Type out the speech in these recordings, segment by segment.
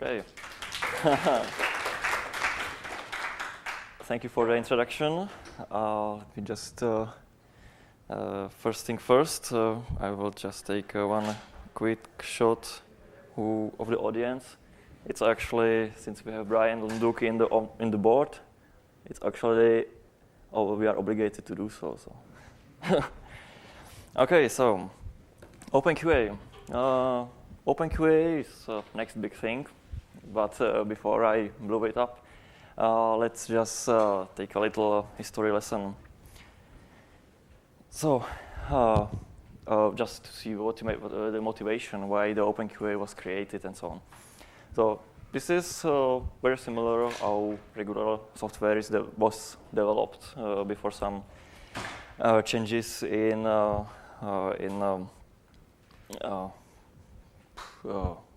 Okay. Thank you for the introduction. Let me just first thing first. I will just take one quick shot of the audience. It's actually, since we have Brian Lunduki in the board, it's actually we are obligated to do so. Okay, so OpenQA. OpenQA is next big thing, but before I blow it up, let's just take a little history lesson. So, just to see the motivation why the OpenQA was created and so on. So this is very similar how regular software was developed before some changes in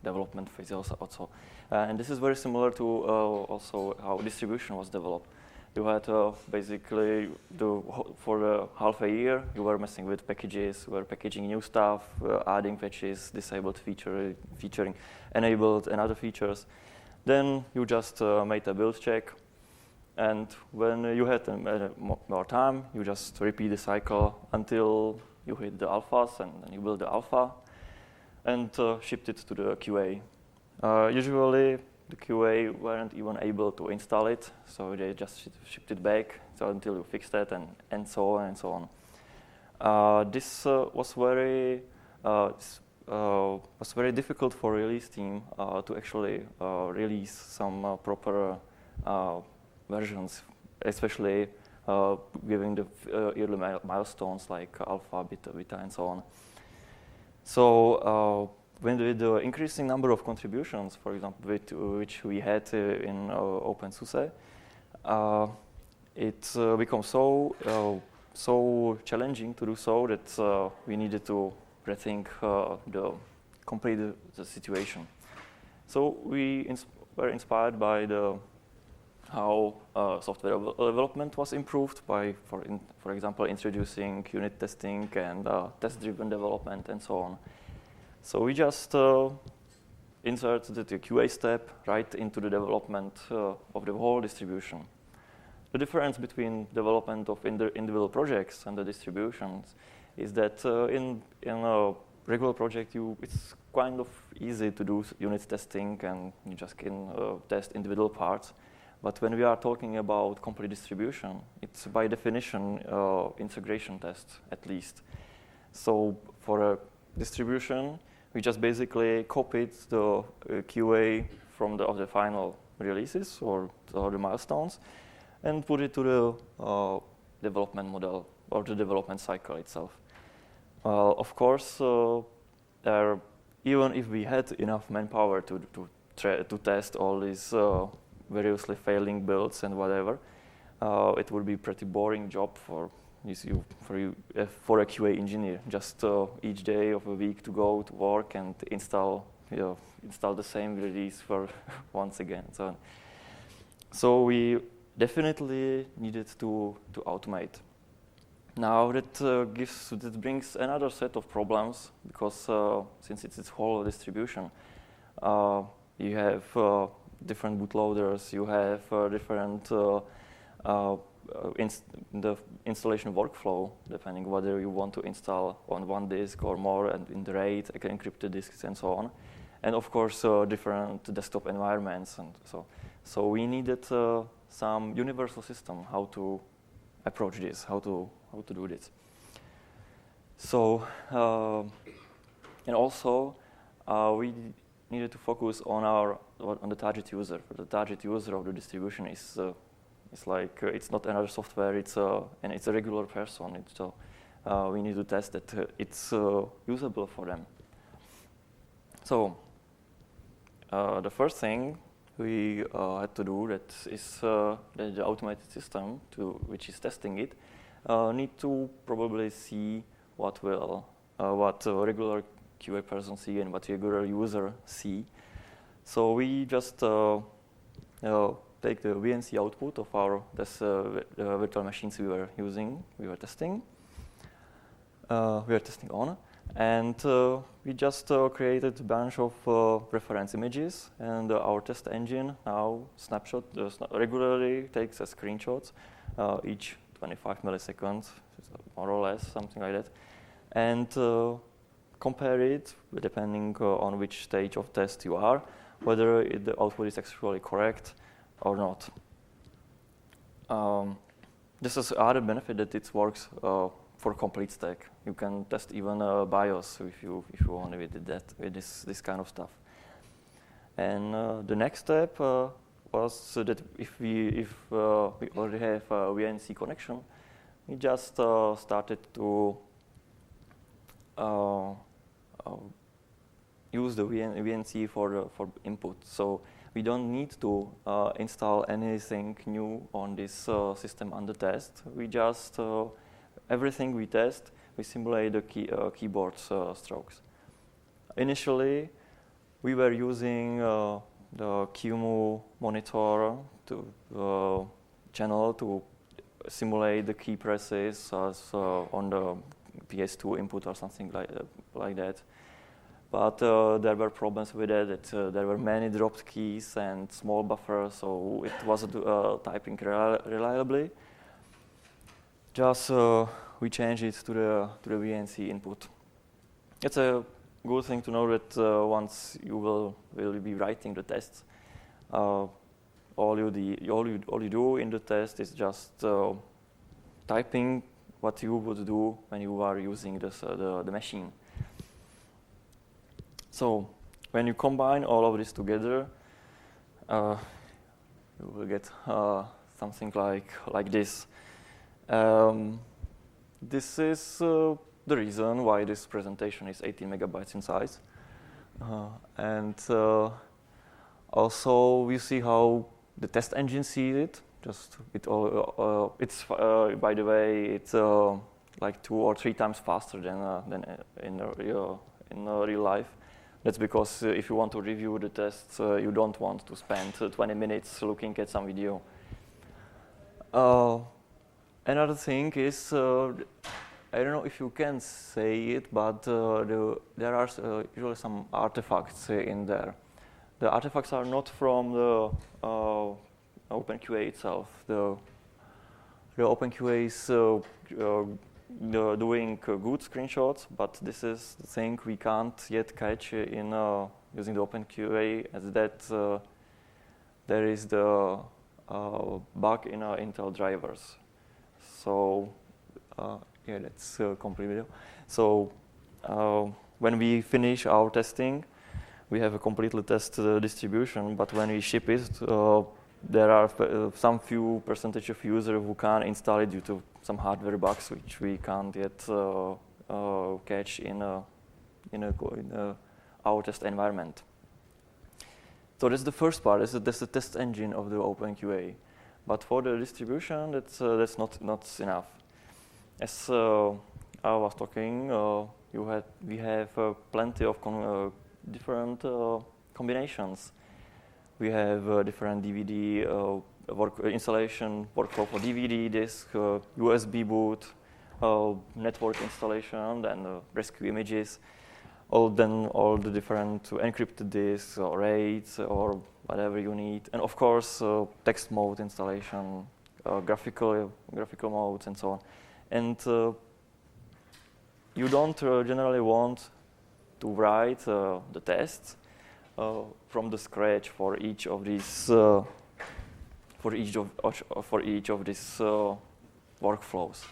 development phases also. And this is very similar to also how distribution was developed. You had basically, for half a year, you were messing with packages, you were packaging new stuff, adding patches, disabled featuring, enabled, and other features. Then you just made a build check. And when you had more time, you just repeat the cycle until you hit the alphas, and then you build the alpha and shipped it to the QA. Usually, the QA weren't even able to install it, so they just shipped it back until you fixed it, and so on and so on. This was very difficult for release team to actually release some proper versions, especially giving the early milestones like alpha, beta, and so on. So with the increasing number of contributions, for example, which we had in openSUSE, it becomes so challenging to do so that we needed to rethink the situation. So we were inspired by how software development was improved by, for example, introducing unit testing and test-driven development and so on. So we just inserted the QA step right into the development of the whole distribution. The difference between development of individual projects and the distributions is that in a regular project, it's kind of easy to do unit testing and you just can test individual parts. But when we are talking about complete distribution, it's by definition integration test at least. So for a distribution, we just basically copied the QA from the final releases or the milestones and put it to the development model or the development cycle itself. Of course, even if we had enough manpower to test all these variously failing builds and whatever, it would be a pretty boring job for a QA engineer. Just each day of a week to go to work and install the same release for once again. So we definitely needed to automate. Now that brings another set of problems because since it's its whole distribution, you have different bootloaders, you have different the installation workflow, depending whether you want to install on one disk or more, and in the RAID, encrypted disks, and so on. And of course, different desktop environments, and so we needed some universal system how to approach this, how to do this. So and also we needed to focus on the target user. The target user of the distribution is like it's not another software. It's a regular person. We need to test that it's usable for them. So the first thing we had to do that is that the automated system which is testing it need to probably see what a regular QA person see and what a regular user see. So we just take the VNC output of our virtual machines we were testing on, And we just created a bunch of reference images, and our test engine now regularly takes a screenshots each 25 milliseconds, more or less, something like that, and compare it, depending on which stage of test you are, whether the output is actually correct or not. This is other benefit that it works for complete stack. You can test even BIOS if you want with this kind of stuff. And the next step was that if we already have a VNC connection, we just started to use the VNC for input. So we don't need to install anything new on this system under test. We just everything we test, we simulate the keyboard strokes. Initially, we were using the QEMU monitor channel to simulate the key presses as on the PS2 input or something like that. But there were problems with it. There were many dropped keys and small buffers, so it wasn't typing reliably. Just we changed it to the VNC input. It's a good thing to know that once you will be writing the tests, all you do in the test is just typing what you would do when you are using the machine. So when you combine all of this together, you will get something like this. This is the reason why this presentation is 18 megabytes in size. And also we see how the test engine sees it. Just it's by the way, it's like 2 or 3 times faster than in real life. That's because if you want to review the tests, you don't want to spend 20 minutes looking at some video. Another thing is, I don't know if you can say it, but there are usually some artifacts in there. The artifacts are not from the OpenQA itself. The OpenQA is doing good screenshots, but this is the thing we can't yet catch in using the OpenQA, as that there is the bug in Intel drivers. So yeah, that's a complete video. So when we finish our testing, we have a completely tested distribution, but when we ship it, there are some few percentage of users who can't install it due to some hardware bugs which we can't yet catch in our test environment. So that's the first part. That's the test engine of the OpenQA. But for the distribution, that's not enough. As I was talking, we have plenty of different combinations. We have different DVD installation workflow for DVD disk, USB boot, network installation, then rescue images, all the different encrypted disks or RAIDs or whatever you need, and of course text mode installation, graphical modes, and so on. And you don't generally want to write the tests from the scratch for each of these workflows.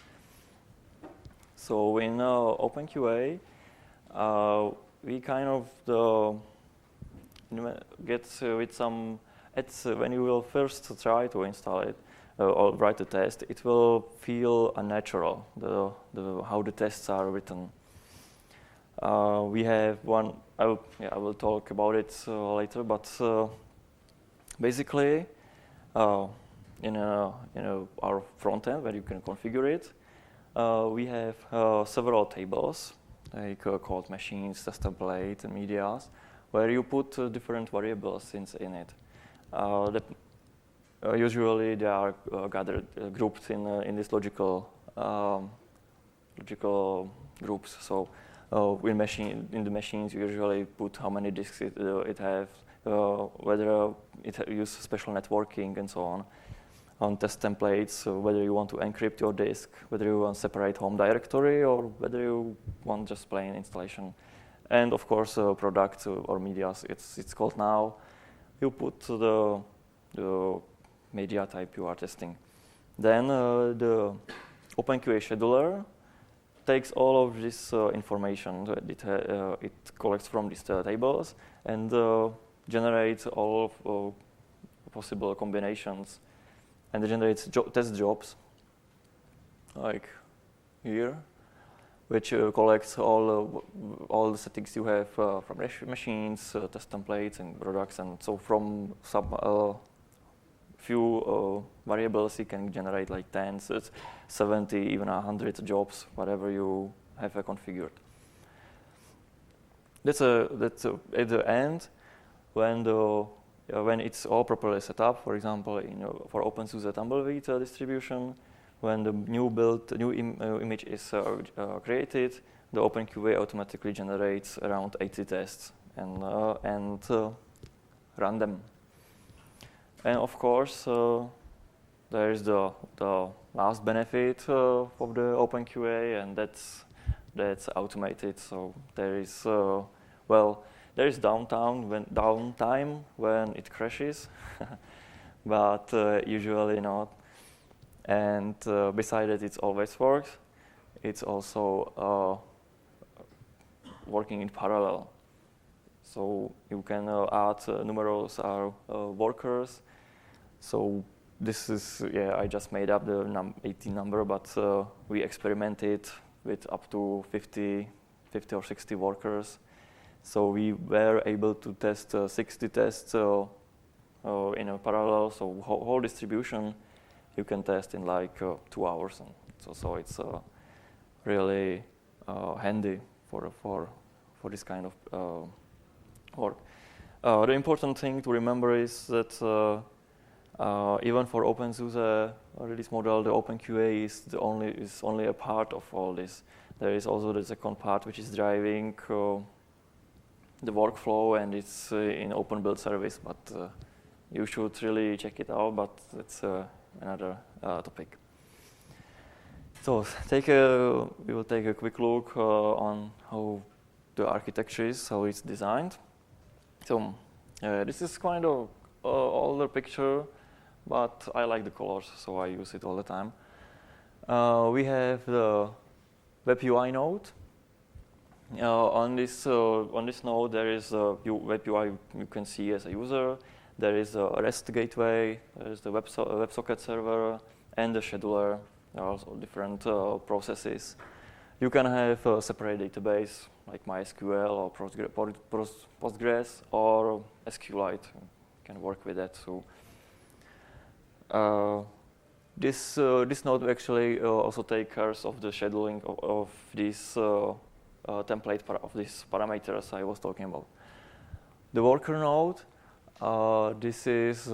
So in OpenQA, we kind of get with some. When you will first try to install it or write the test, it will feel unnatural. How the tests are written. We have one. I will talk about it later. But basically, in our front end where you can configure it, we have several tables like code machines, test template, and medias, where you put different variables in it. Usually they are gathered, grouped in these logical groups. So in the machines, you usually put how many disks it has, whether it use special networking and so on. On test templates, whether you want to encrypt your disk, whether you want separate home directory, or whether you want just plain installation. And of course, product or media, it's called now. You put the media type you are testing. Then the OpenQA scheduler takes all of this information that it collects from these tables and generates all of possible combinations. And it generates test jobs, like here, which collects all the settings you have from machines, test templates, and products. And so from some few variables, you can generate like 10, 70, even 100 jobs, whatever you have configured. That's at the end, when it's all properly set up. For example, for openSUSE Tumbleweed distribution, when the new image is created, the OpenQA automatically generates around 80 tests and run them. And of course, there is the last benefit of the OpenQA, and that's automated. So there is there is downtime when it crashes, but usually not. And besides that, it always works. It's also working in parallel. So you can add numerous workers. So this is, I just made up the 80 number, but we experimented with up to 50 or 60 workers. So we were able to test 60 tests in a parallel. So whole distribution you can test in like 2 hours. And so it's really handy for this kind of work. The important thing to remember is that even for openSUSE release model, the OpenQA is only a part of all this. There is also the second part, which is driving the workflow, and it's in open build service. But you should really check it out. But it's another topic. So we will take a quick look on how the architecture is, how it's designed. So this is kind of older picture, but I like the colors, so I use it all the time. We have the web UI node. On this node, there is a web UI you can see as a user. There is a REST gateway. There is the WebSocket server and the scheduler. There are also different processes. You can have a separate database like MySQL or Postgres or SQLite. You can work with that. So this node actually also takes care of the scheduling of this template of these parameters I was talking about. The worker node. This is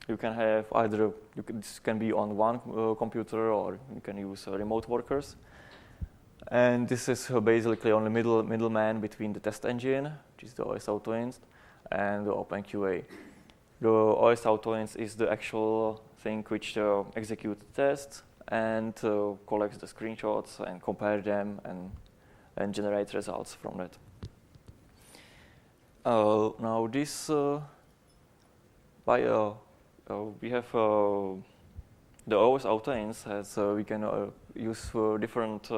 you can have either this can be on one computer, or you can use remote workers. And this is basically only middleman between the test engine, which is the os-autoinst, and the OpenQA. The os-autoinst is the actual thing which executes the tests and collects the screenshots and compare them and generate results from that. Now this we have the os-autoinst has we can use different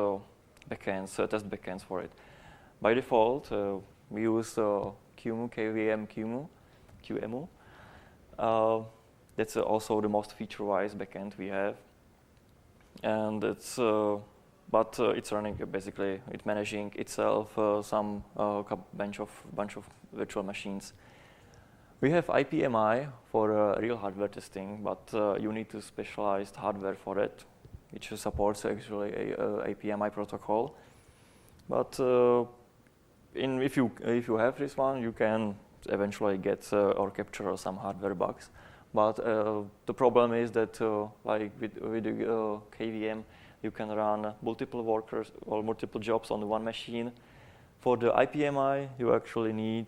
backends, test backends for it. By default, we use QEMU, QEMU. That's also the most feature-wise backend we have, and it's but it's running basically it's managing itself some bunch of virtual machines. We have IPMI for real hardware testing, but you need to specialized hardware for it, which supports actually a IPMI protocol. But if you have this one, you can eventually get or capture some hardware bugs. But the problem is that like with the KVM, you can run multiple workers or multiple jobs on one machine. For the IPMI, you actually need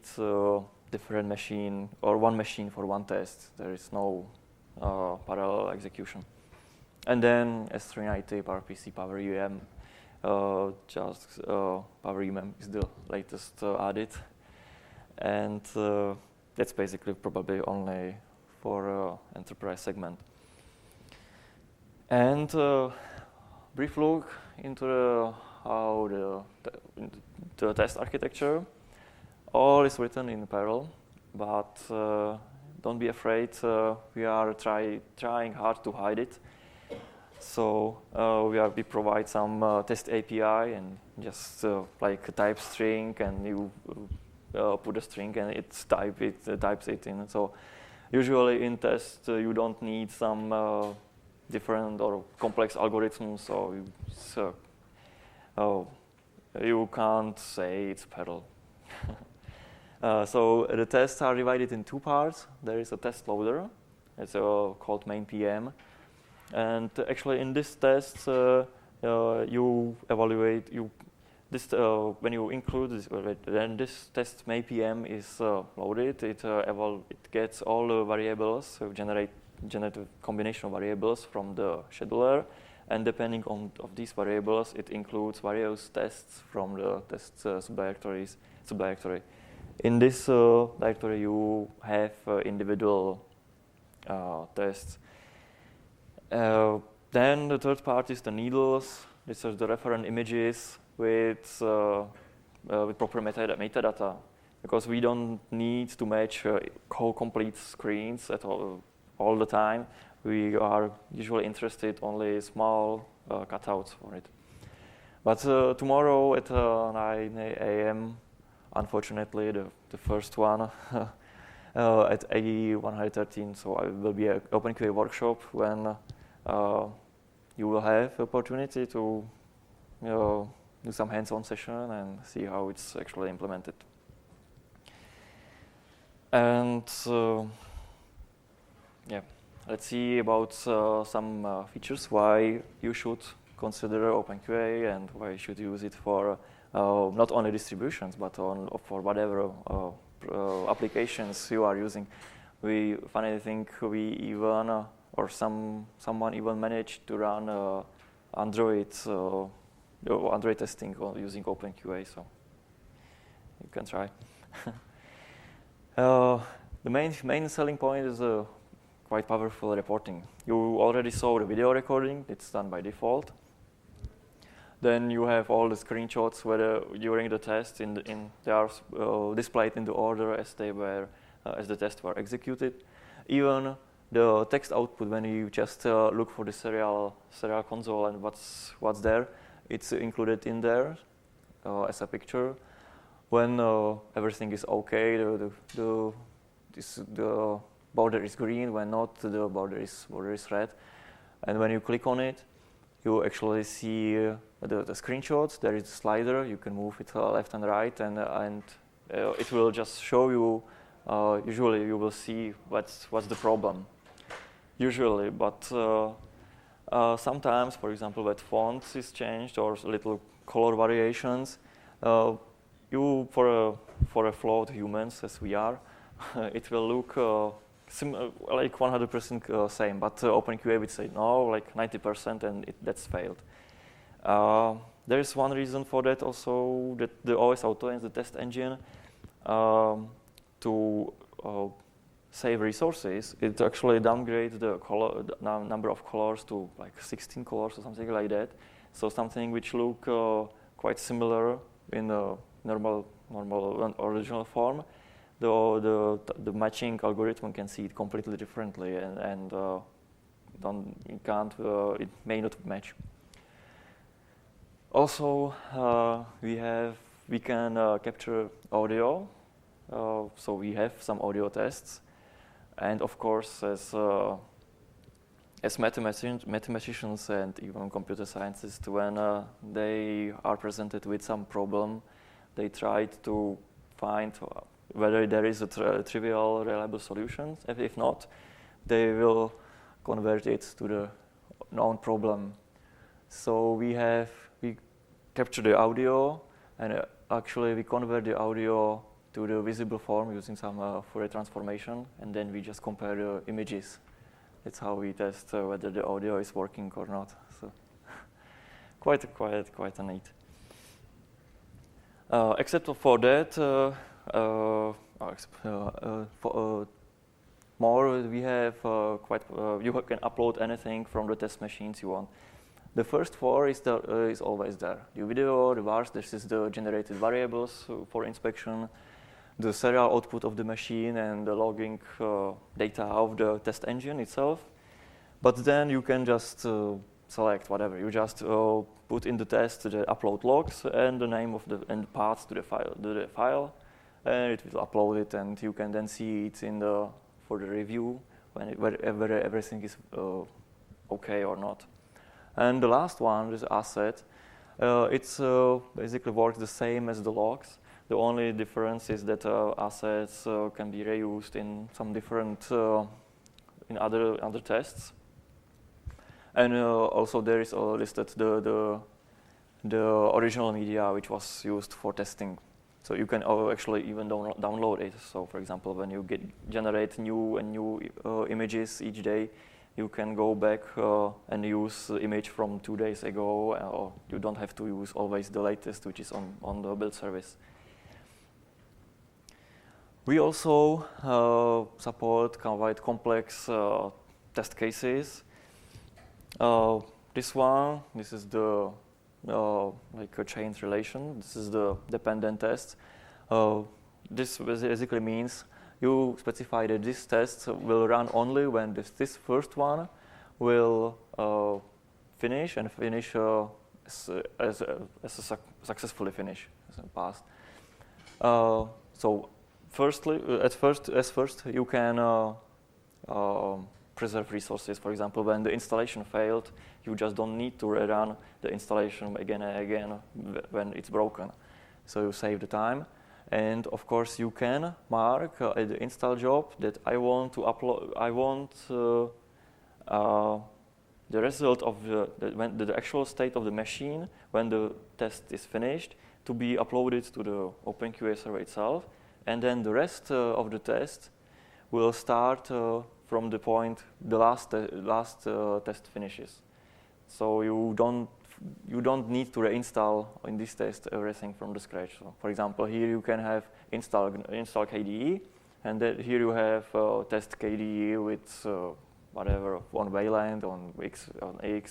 different machine or one machine for one test. There is no parallel execution. And then S390, PowerPC, PowerEM, just PowerEM is the latest added. And that's basically probably only for enterprise segment. And brief look into how the test architecture. All is written in parallel, but don't be afraid. We are trying hard to hide it. So we provide some test API and just like a type string, and you put a string and it types it in. So usually in test you don't need some different or complex algorithms. So you can't say it's parallel. So the tests are divided in two parts. There is a test loader. It's called main PM. And actually in this test, you evaluate, when you include this, then this test main PM is loaded. It gets all the variables, so generate a combination of variables from the scheduler. And depending on these variables, it includes various tests from the test subdirectory. In this directory, you have individual tests. Then the third part is the needles. These are the reference images with proper metadata, because we don't need to match complete screens at all the time. We are usually interested only small cutouts for it. But tomorrow at 9 a.m., unfortunately, the first one at AE 113, so I will be at OpenQA workshop when you will have opportunity to do some hands-on session and see how it's actually implemented. And yeah, let's see about some features why you should consider OpenQA and why you should use it for not only distributions, but for whatever applications you are using. We finally think we even, or someone even managed to run Android testing using OpenQA, so you can try. The main selling point is quite powerful reporting. You already saw the video recording. It's done by default. Then you have all the screenshots whether during the test they are displayed in the order as they were as the tests were executed. Even the text output, when you just look for the serial console and what's there, it's included in there as a picture. When everything is okay, the border is green. When not, the border is red. And when you click on it, you actually see the screenshots. There is a slider. You can move it left and right, and it will just show you. Usually, you will see what's the problem. Usually, but sometimes, for example, when fonts is changed or little color variations, you for a flawed humans as we are, it will look like 100% same. But OpenQA would say no, like 90%, and that's failed. There is one reason for that also, that the os-autoinst, the test engine, to save resources, it actually downgrades the number of colors to like 16 colors or something like that. So something which look quite similar in the normal original form, the matching algorithm can see it completely differently, and it may not match. Also, we can capture audio, so we have some audio tests, and of course, as mathematicians and even computer scientists, when they are presented with some problem, they try to find whether there is a trivial, reliable solution. If not, they will convert it to the known problem. So we capture the audio, and actually we convert the audio to the visible form using some Fourier transformation, and then we just compare the images. That's how we test whether the audio is working or not. So quite neat. Except for that, more we have you can upload anything from the test machines you want. The first four is always there. The video, the vars, this is the generated variables for inspection, the serial output of the machine, and the logging data of the test engine itself. But then you can just select whatever. You just put in the test the upload logs and the name of the path to the file, and it will upload it, and you can then see it for the review whether everything is okay or not. And the last one is asset. It's basically works the same as the logs. The only difference is that assets can be reused in some different in other tests. And also there is listed the original media which was used for testing. So you can actually even download it. So for example, when you generate new images each day, you can go back and use the image from 2 days ago, or you don't have to use always the latest, which is on the build service. We also support quite complex test cases. This is the like a chain relation. This is the dependent test. This basically means you specify that this test will run only when this first one will finish as successfully finish as in past. So at first you can preserve resources. For example, when the installation failed, you just don't need to rerun the installation again and again when it's broken. So you save the time. And of course, you can mark at the install job that I want to upload. I want the result of the actual state of the machine when the test is finished to be uploaded to the OpenQA server itself, and then the rest of the test will start from the point the last test finishes. So you don't need to reinstall in this test everything from the scratch. So for example, here you can have install KDE, and then here you have test KDE with whatever on Wayland, on X,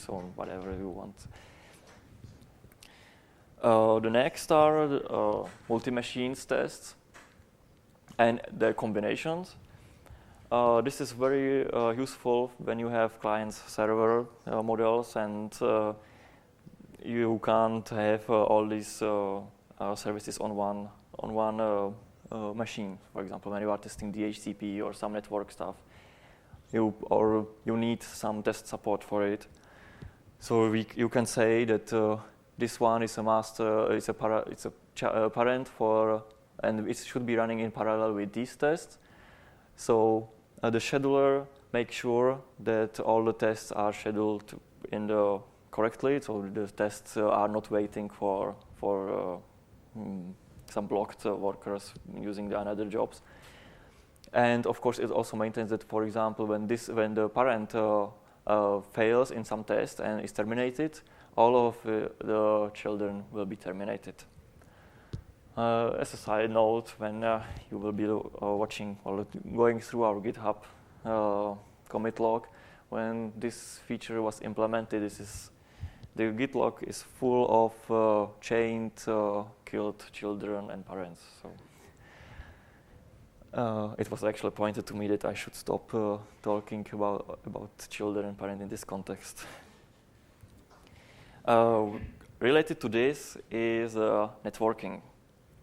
on whatever you want. The next are multi-machines tests and their combinations. This is very useful when you have client-server models and you can't have all these services on one machine. For example, when you are testing DHCP or some network stuff, you need some test support for it. So you can say that this one is a master, it's a parent for, and it should be running in parallel with these tests. So the scheduler makes sure that all the tests are scheduled correctly, so the tests are not waiting for some blocked workers using the another jobs. And of course, it also maintains that, for example, when the parent fails in some test and is terminated, all of the children will be terminated. As a side note, when you will be watching or going through our GitHub commit log, when this feature was implemented, the Git log is full of chained killed children and parents. So it was actually pointed to me that I should stop talking about children and parents in this context. Related to this is networking.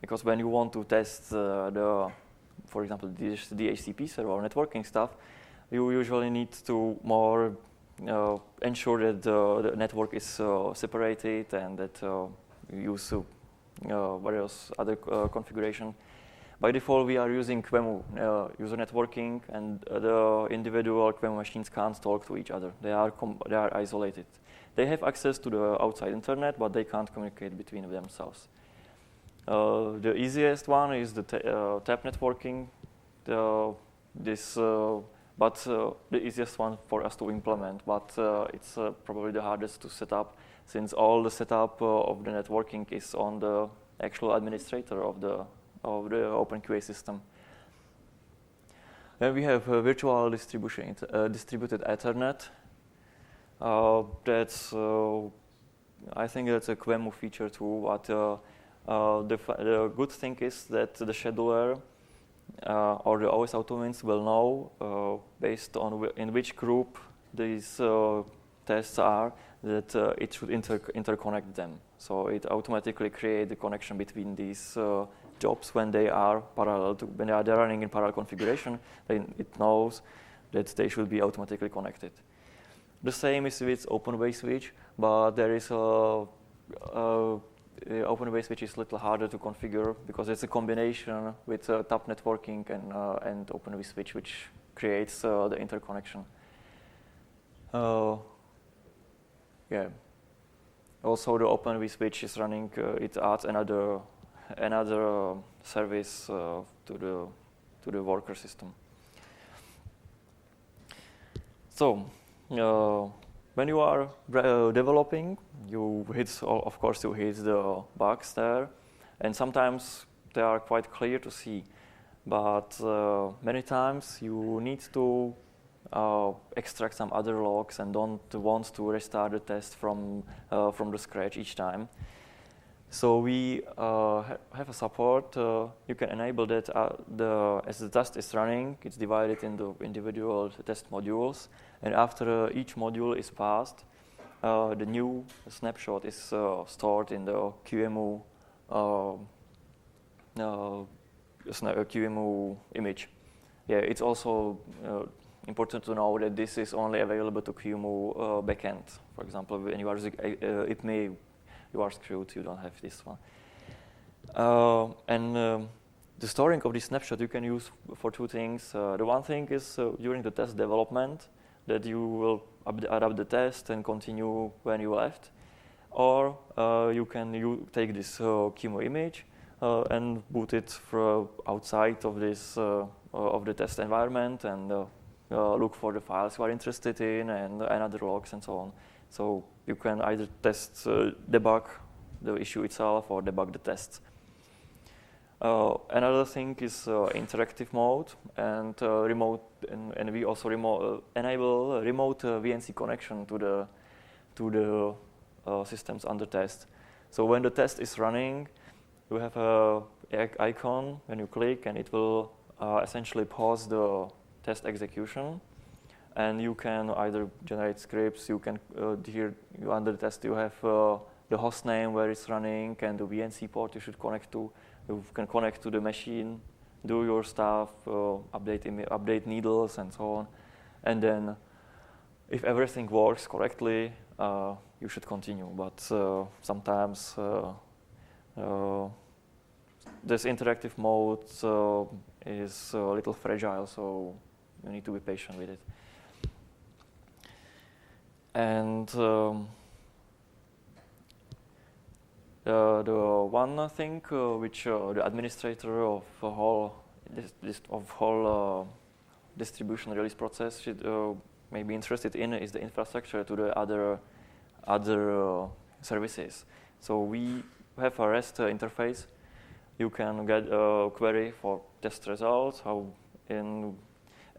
Because when you want to test for example, the DHCP server or networking stuff, you usually need to more ensure that the network is separated and that you use various other configuration. By default, we are using QEMU, user networking, and the individual QEMU machines can't talk to each other. They are isolated. They have access to the outside internet, but they can't communicate between themselves. The easiest one is the tap networking. The easiest one for us to implement, but it's probably the hardest to set up, since all the setup of the networking is on the actual administrator of the OpenQA system. Then we have virtual distribution, distributed Ethernet. I think that's a QEMU feature too, but the good thing is that the scheduler or the os-autoinst will know, based on in which group these tests are, that it should interconnect them. So it automatically creates the connection between these jobs when they are parallel, when they are running in parallel configuration. Then it knows that they should be automatically connected. The same is with OpenQA switch, but there is OpenQA switch is a little harder to configure because it's a combination with tap networking and OpenQA switch, which creates the interconnection. Yeah. Also, the OpenQA switch is running. It adds another service to the worker system. So. When you are developing, you hit the bugs there, and sometimes they are quite clear to see. But many times you need to extract some other logs and don't want to restart the test from the scratch each time. So we have a support. You can enable that as the test is running, it's divided into individual test modules. And after each module is passed, the new snapshot is stored in the QEMU QEMU image. Yeah, it's also important to know that this is only available to QEMU backend. For example, when you are using IPMI, you are screwed. You don't have this one. The storing of this snapshot you can use for two things. The one thing is during the test development, that you will adapt the test and continue when you left, or you can take this QEMU image and boot it from outside of this of the test environment and look for the files you are interested in and other logs and so on. So you can either debug the issue itself or debug the tests. Another thing is interactive mode and remote, and we also enable remote VNC connection to the systems under test. So when the test is running, you have a icon when you click, and it will essentially pause the test execution. And you can either generate scripts. You can here under the test you have the host name where it's running and the VNC port you should connect to. You can connect to the machine, do your stuff, update needles and so on. And then if everything works correctly, you should continue. But sometimes this interactive mode is a little fragile, so you need to be patient with it. And the one thing which the administrator of whole distribution release process should may be interested in is the infrastructure to the other services. So we have a REST interface. You can get a query for test results,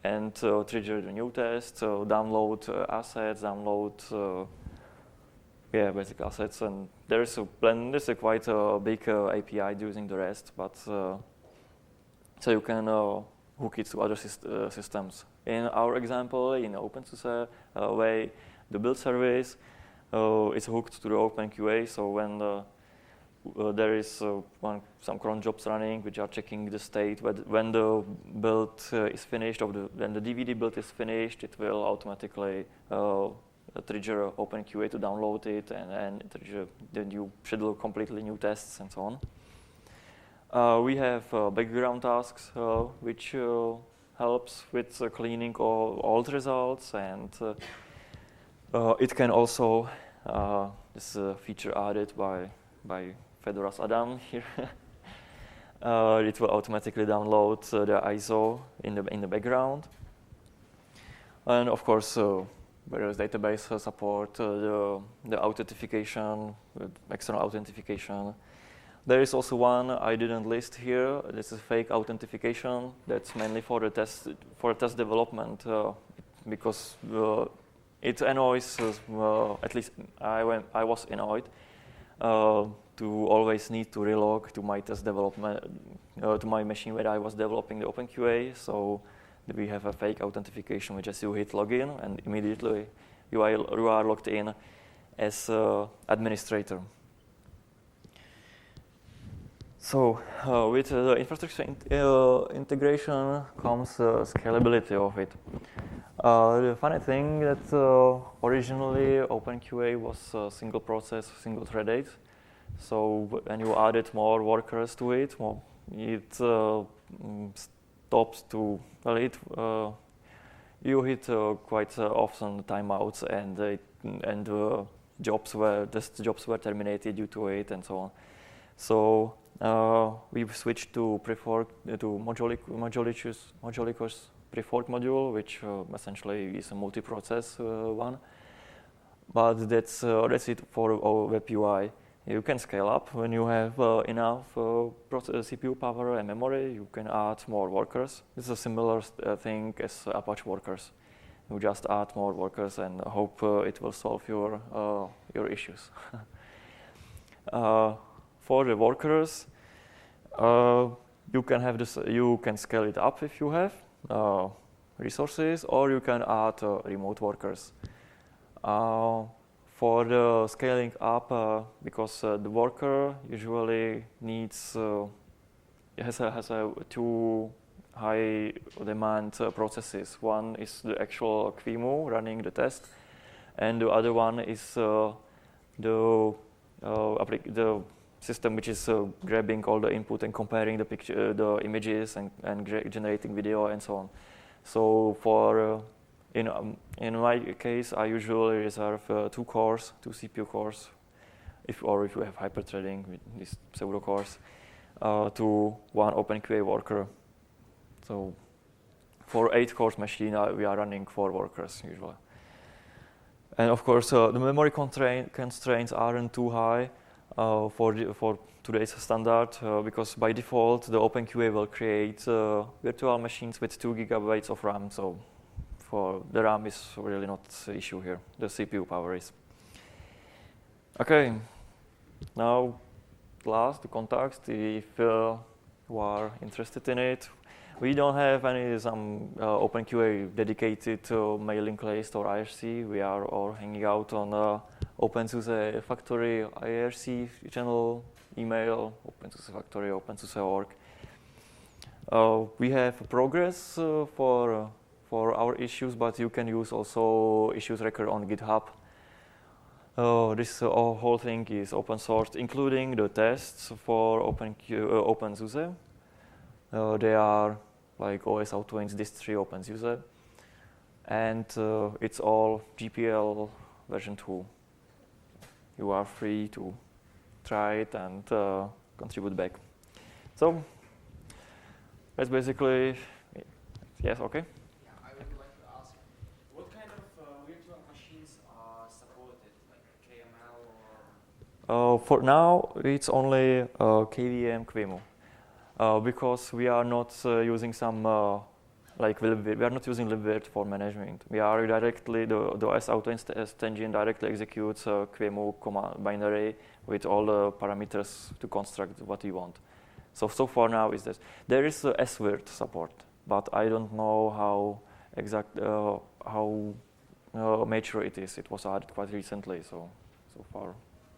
and trigger the new test, download assets, basic assets, and there's a quite a big API using the REST, but so you can hook it to other systems. In our example, in openSUSE way, the build service is hooked to the OpenQA. So when there is some cron jobs running, which are checking the state. When the build is finished, when the DVD build is finished, it will automatically trigger OpenQA to download it and trigger the new schedule completely new tests and so We have background tasks, which helps with cleaning all the results, and it can also, this feature added by Fedora's Adam here, it will automatically download the ISO in the background. And of course, various database support, the authentication, external authentication. There is also one I didn't list here. This is fake authentication. That's mainly for the test development, because it annoys. At least I was annoyed to always need to relog to my test development to my machine where I was developing the OpenQA. So we have a fake authentication, which is you hit login and immediately you are logged in as administrator. So with the infrastructure integration comes scalability of it. The funny thing that originally OpenQA was single process, single threaded. So when you added more workers to it, it stops to, well, you hit quite often timeouts and jobs were terminated due to it and so on. So we've switched to Modulicus pre-fork module, which essentially is a multi-process one. But that's it for web UI. You can scale up when you have enough CPU power and memory. You can add more workers. It's a similar thing as Apache workers. You just add more workers and hope it will solve your issues. For the workers, you can have this. You can scale it up if you have resources, or you can add remote workers. For the scaling up, because the worker usually needs has two high demand processes. One is the actual QEMU running the test, and the other one is the system which is grabbing all the input and comparing the images and generating video and so on. So for in my case, I usually reserve two CPU cores, if you have hyperthreading with these pseudo cores, to one OpenQA worker. So for 8 cores machine, we are running 4 workers usually. And of course, the memory constraints aren't too high for today's standard, because by default, the OpenQA will create virtual machines with 2 gigabytes of RAM. So for the RAM is really not the issue here. The CPU power is. Okay, now the context, if you are interested in it. We don't have some OpenQA dedicated to mailing list or IRC. We are all hanging out on openSUSE factory IRC channel, email, openSUSE factory, openSUSE.org. We have progress for our issues, but you can use also issues record on GitHub. This whole thing is open sourced, including the tests for openSUSE. They are like os-autoinst dist3 openSUSE, and it's all GPL version 2. You are free to try it and contribute back. So that's basically it. Yes, okay. Yeah, I would like to ask, what kind of virtual machines are supported, like KML or? For now, it's only KVM QEMU. Because we are not using some we are not using libvirt for management. We are directly the os-autoinst engine directly executes QEMU command binary with all the parameters to construct what you want. So far now is this. There is svirt support, but I don't know how mature it is. It was added quite recently, so far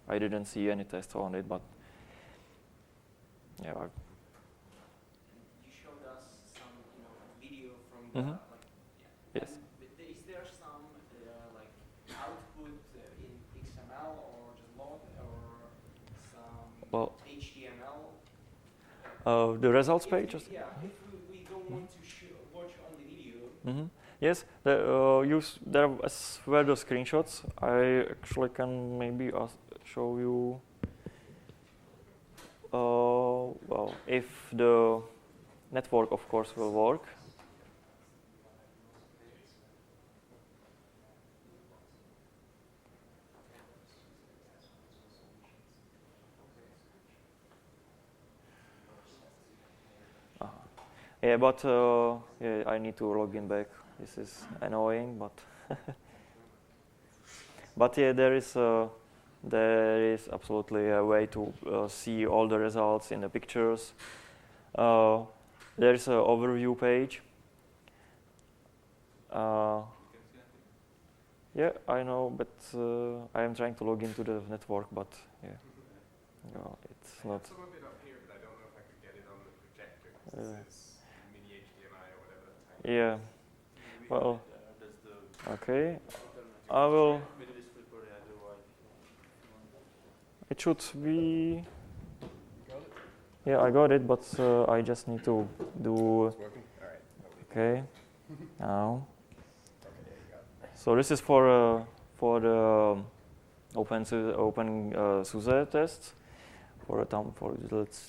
I didn't see any tests on it, but yeah. Mm-hmm. Yes. Is there some output in XML or just log or some HTML? The results page? If we don't want to watch on the video. Yes, there were the screenshots. I actually can maybe show you. Well, if the network, of course, will work. Yeah, but yeah, I need to log in back. This is annoying, but but yeah, there is absolutely a way to see all the results in the pictures. There is an overview page. Yeah, I know, but I am trying to log into the network, but yeah, no, it's not. Some of it up here, but I don't know if I could get it on the projector. This is mini HDMI or whatever. Yeah. Well. Okay. I will. It should be. Yeah, I got it, but I just need to do. It's working? All right. Okay. Now. So this is for the openSUSE test.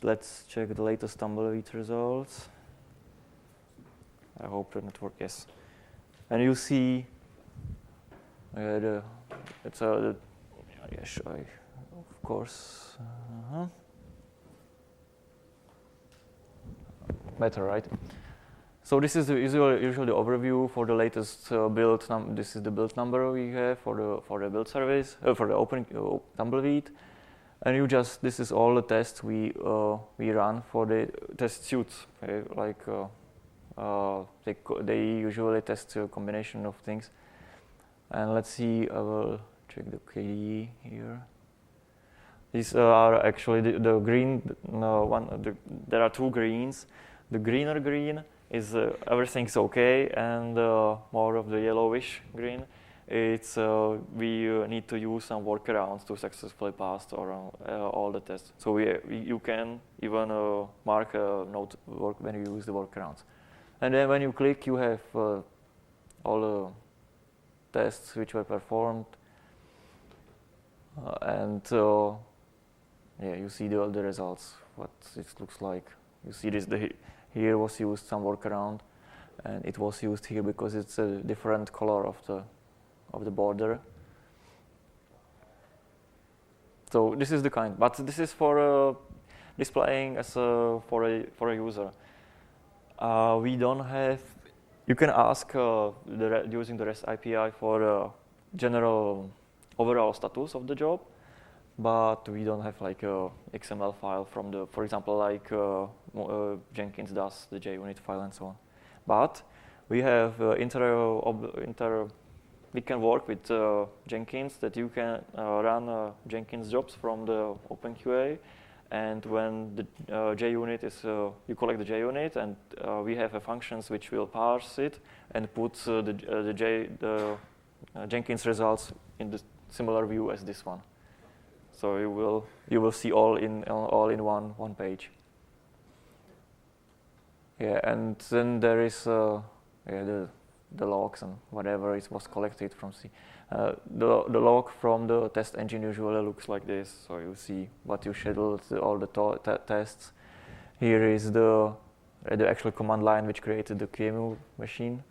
Let's check the latest tumbleweed results. I hope the network yes. And you see, it's yes, of course. Better, right? So this is the usually the overview for the latest build. This is the build number we have for the build service for the Open Tumbleweed, and this is all the tests we run for the test suites. Okay? Like they usually test a combination of things. And let's see. I will check the KDE here. These are actually the green one. There are two greens. The greener green is everything's okay, and more of the yellowish green, it's we need to use some workarounds to successfully pass all the tests. So you can even mark a note when you use the workarounds, and then when you click, you have all the tests which were performed, and yeah, you see all the results. What it looks like. You see this. Here was used some workaround, and it was used here because it's a different color of the border. So this is the kind, but this is for displaying as for a user. We don't have. You can ask using the REST API for general overall status of the job. But we don't have like a XML file from for example, like Jenkins does, the JUnit file and so on. But we have we can work with Jenkins that you can run Jenkins jobs from the OpenQA, and when the JUnit is, you collect the JUnit, and we have functions which will parse it and put the Jenkins results in the similar view as this one. So you will see all in one page. Yeah, and then there is the logs and whatever it was collected from C. The log from the test engine usually looks like this. So you see what you scheduled, all the tests. Here is the actual command line which created the QEMU machine.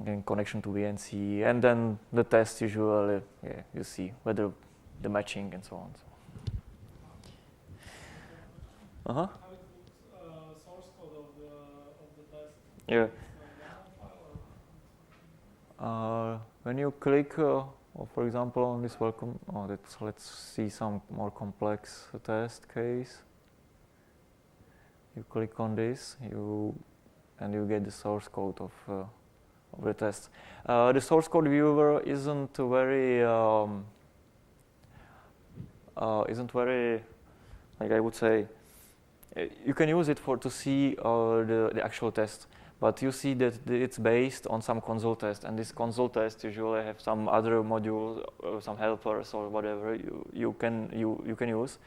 In connection to VNC, and then the test usually, yeah, you see whether the matching and so on. How it looks, source code of the test. Yeah. When you click, for example, on this welcome, let's see some more complex test case. You click on this, and you get the source code of the test. The source code viewer isn't very, like I would say, you can use it to see the actual test, but you see that it's based on some console test, and this console test usually have some other modules, some helpers or whatever you can use,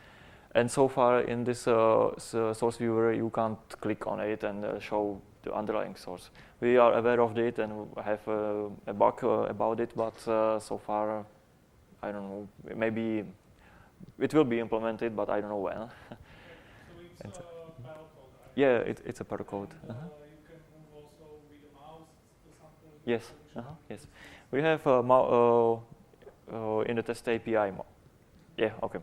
And so far in this source viewer, you can't click on it and show the underlying source. We are aware of it and have a bug about it, but so far, I don't know, maybe it will be implemented, but I don't know when. So it's barrel code, right? Yeah, it's a per code. You can move also with the mouse to some Yes, yes. We have in the test API. Yeah, okay.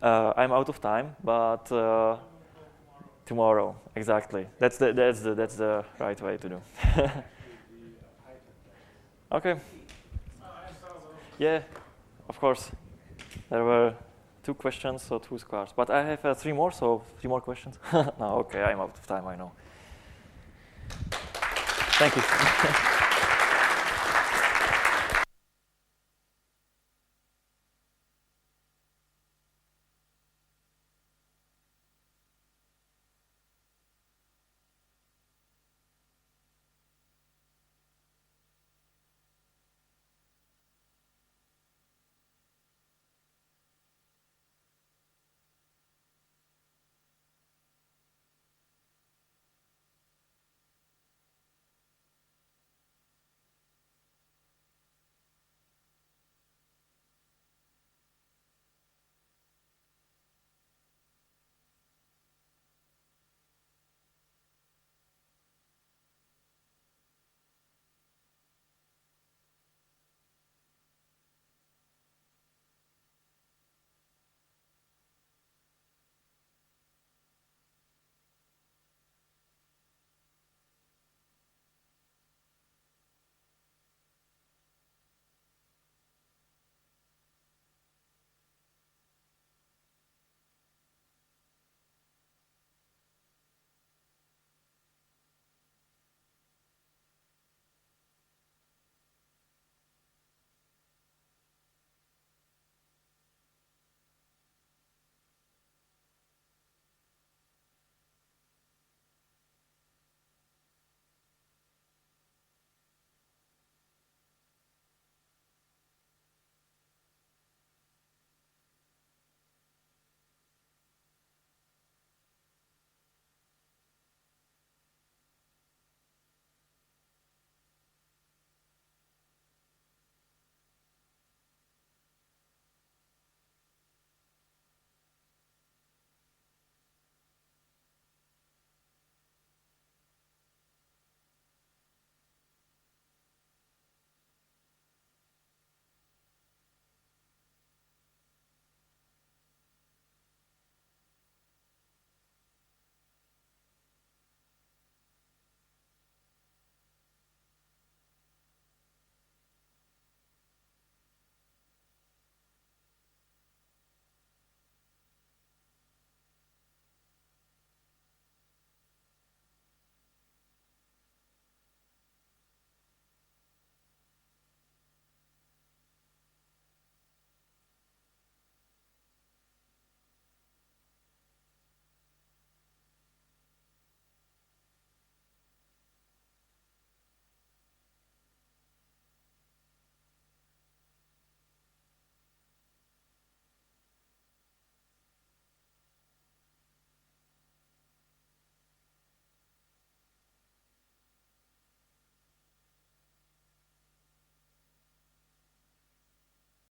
I'm out of time, but tomorrow, exactly. That's the right way to do. Okay. Yeah, of course. There were 2 questions, so 2 squares. But I have 3 more, so 3 more questions. No, okay, I'm out of time, I know. Thank you.